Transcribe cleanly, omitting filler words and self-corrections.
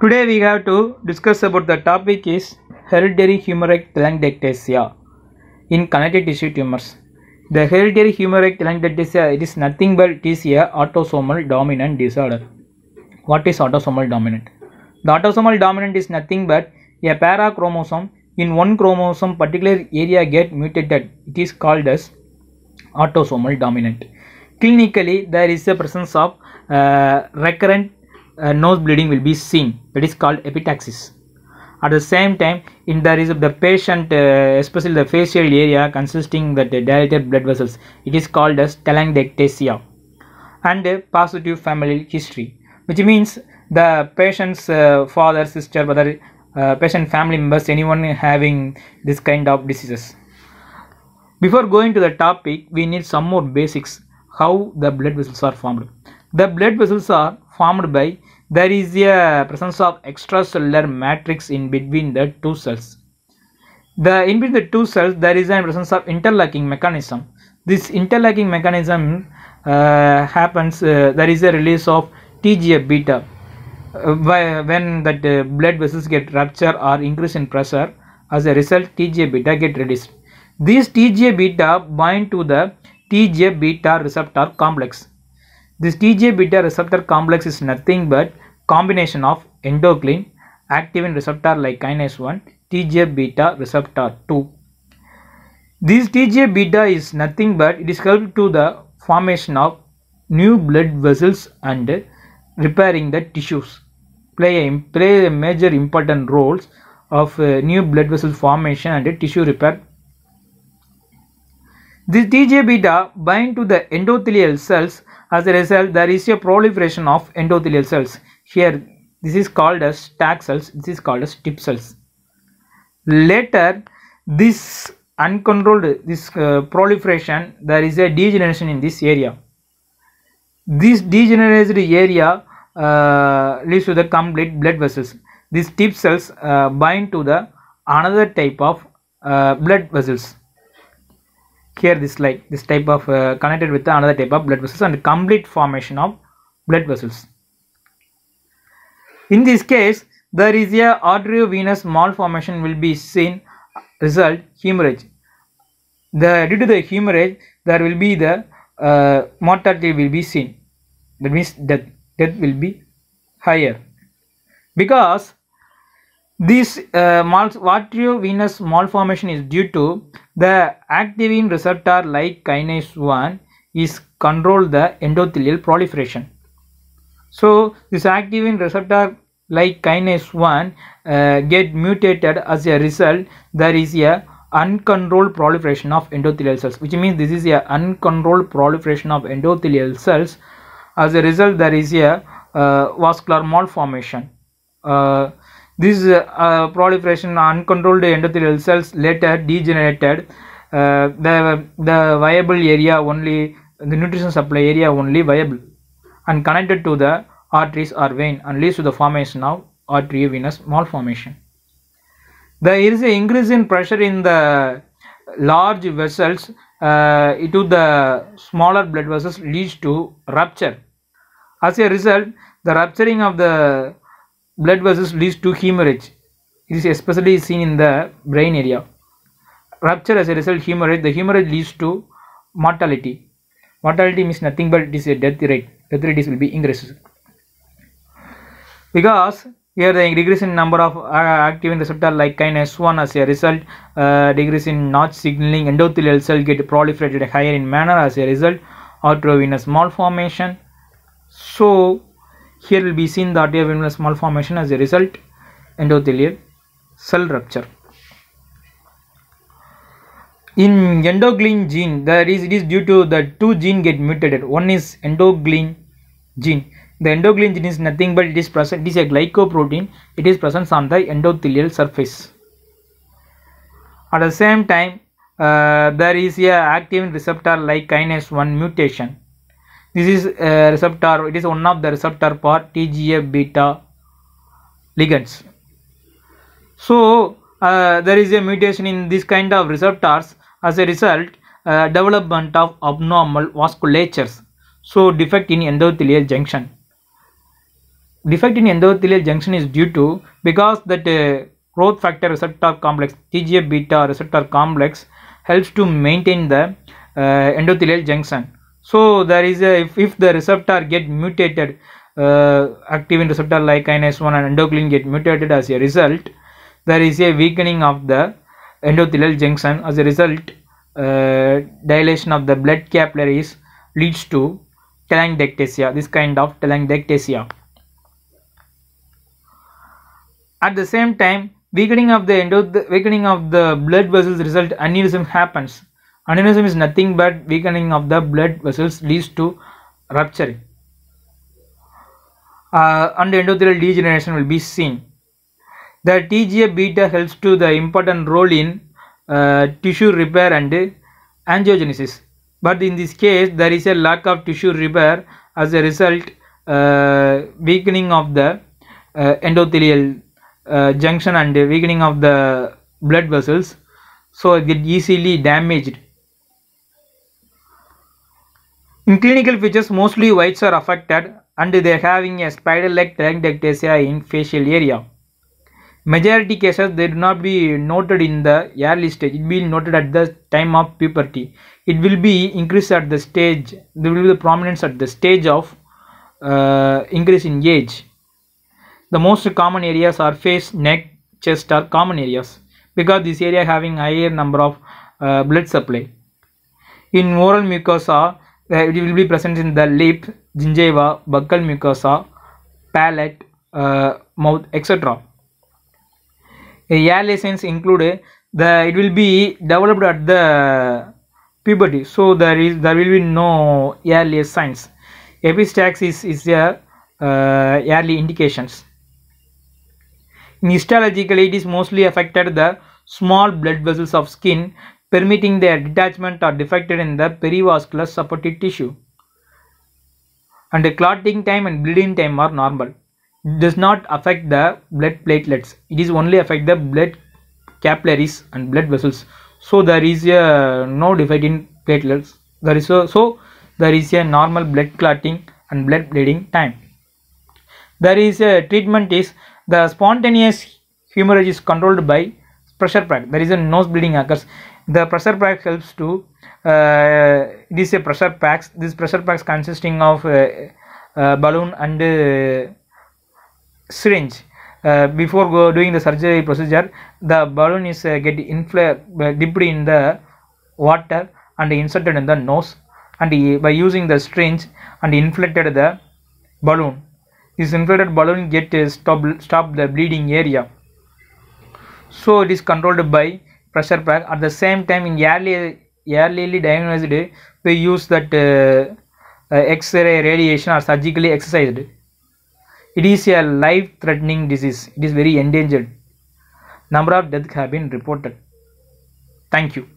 Today we have to discuss about the topic is hereditary hemorrhagic telangiectasia in connective tissue tumors. The hereditary hemorrhagic telangiectasia, it is nothing but it is a autosomal dominant disorder. What is autosomal dominant? The autosomal dominant is nothing but a pair of chromosome. In one chromosome particular area get mutated. It is called as autosomal dominant. Clinically, there is a presence of recurrent nose bleeding will be seen. That is called epistaxis. At the same time, in there is the patient, especially the facial area consisting that dilated blood vessels, it is called as telangiectasia. And positive family history, which means the patient's father, sister, brother, patient family members, anyone having this kind of diseases. Before going to the topic, we need some more basics how the blood vessels are formed. The blood vessels are formed by there is a presence of extracellular matrix in between the two cells. In between the two cells there is a presence of interlocking mechanism. This interlocking mechanism happens, there is a release of TGF beta when that blood vessels get rupture or increase in pressure. As a result, TGF beta get released. These TGF beta bind to the TGF beta receptor complex. This TGF beta receptor complex is nothing but combination of endocrine, activin receptor like kinase 1, TGF beta receptor 2. This TGF beta is nothing but it is help to the formation of new blood vessels and repairing the tissues. Play a major important roles of new blood vessel formation and tissue repair. This TGF beta bind to the endothelial cells. As a result, there is a proliferation of endothelial cells. Here, this is called as stag cells. This is called as tip cells. Later, this uncontrolled proliferation, there is a degeneration in this area. This degenerated area leads to the complete blood vessels. These tip cells bind to the another type of blood vessels. Here this type of connected with another type of blood vessels and complete formation of blood vessels. In this case, there is a arteriovenous malformation will be seen, result hemorrhage. Due to the hemorrhage, there will be the mortality will be seen. That means death will be higher because this arteriovenous malformation is due to the activin receptor like kinase 1 is control the endothelial proliferation. So this activin receptor like kinase 1 get mutated. As a result, there is a uncontrolled proliferation of endothelial cells, which means this is a uncontrolled proliferation of endothelial cells. As a result, there is a vascular malformation. This proliferation uncontrolled endothelial cells later degenerated. The viable area only, the nutrition supply area only viable and connected to the arteries or vein and leads to the formation of arteriovenous malformation. There is an increase in pressure in the large vessels into the smaller blood vessels leads to rupture. As a result, the rupturing of the blood vessels leads to hemorrhage. It is especially seen in the brain area. Rupture as a result hemorrhage. The hemorrhage leads to mortality. Mortality means nothing but it is a death rate. Death rate will be increased because here the decrease in number of activin receptor like kinase 1. As a result, decrease in Notch signaling, endothelial cell get proliferated higher in manner. As a result, arteriovenous malformation. So here will be seen the arteriovenous malformation. As a result, endothelial cell rupture. In endoglin gene, it is due to the two gene get mutated. One is endoglin gene. The endoglin gene is nothing but it is present. It is a glycoprotein. It is present on the endothelial surface. At the same time, there is a activin receptor like kinase 1 mutation. This is a receptor. It is one of the receptor for TGF beta ligands. So there is a mutation in this kind of receptors. As a result, development of abnormal vasculatures. So defect in endothelial junction. Defect in endothelial junction is due to because that growth factor receptor complex TGF beta receptor complex helps to maintain the endothelial junction. So there is a if the receptor get mutated, activin receptor like kinase 1 and endocrine get mutated, as a result there is a weakening of the endothelial junction. As a result, dilation of the blood capillaries leads to telangiectasia, this kind of telangiectasia. At the same time, weakening of the blood vessels result aneurysm happens. Aneurysm is nothing but weakening of the blood vessels leads to rupturing, and endothelial degeneration will be seen. The TGF beta helps to the important role in tissue repair and angiogenesis, but in this case there is a lack of tissue repair. As a result, weakening of the endothelial junction and weakening of the blood vessels, so it get easily damaged. In clinical features, mostly whites are affected and they are having a spider-like telangiectasia in facial area. Majority cases they do not be noted in the early stage, it will be noted at the time of puberty. It will be increased at the stage, there will be the prominence at the stage of increase in age. The most common areas are face, neck, chest are common areas because this area having higher number of blood supply. In oral mucosa, it will be present in the lip, gingiva, buccal mucosa, palate, mouth, etc. Early signs include it will be developed at the puberty, so there will be no early signs. Epistaxis is the early indications. In histologically, it is mostly affected the small blood vessels of skin, permitting their detachment or defected in the perivascular supportive tissue. And the clotting time and bleeding time are normal. It does not affect the blood platelets. It is only affect the blood capillaries and blood vessels. So there is no defect in platelets. There is a normal blood clotting and blood bleeding time. There is a treatment is the spontaneous hemorrhage is controlled by pressure pack. There is a nose bleeding occurs. The pressure pack helps to it is a pressure packs. This pressure packs consisting of balloon and syringe. Before doing the surgery procedure, the balloon is get dipped in the water and inserted in the nose, and by using the syringe and inflated the balloon, this inflated balloon get stop the bleeding area. So it is controlled by pressure pack. At the same time, in early diagnosed, we use that X-ray radiation or surgically excised. It is a life-threatening disease. It is very endangered. Number of deaths have been reported. Thank you.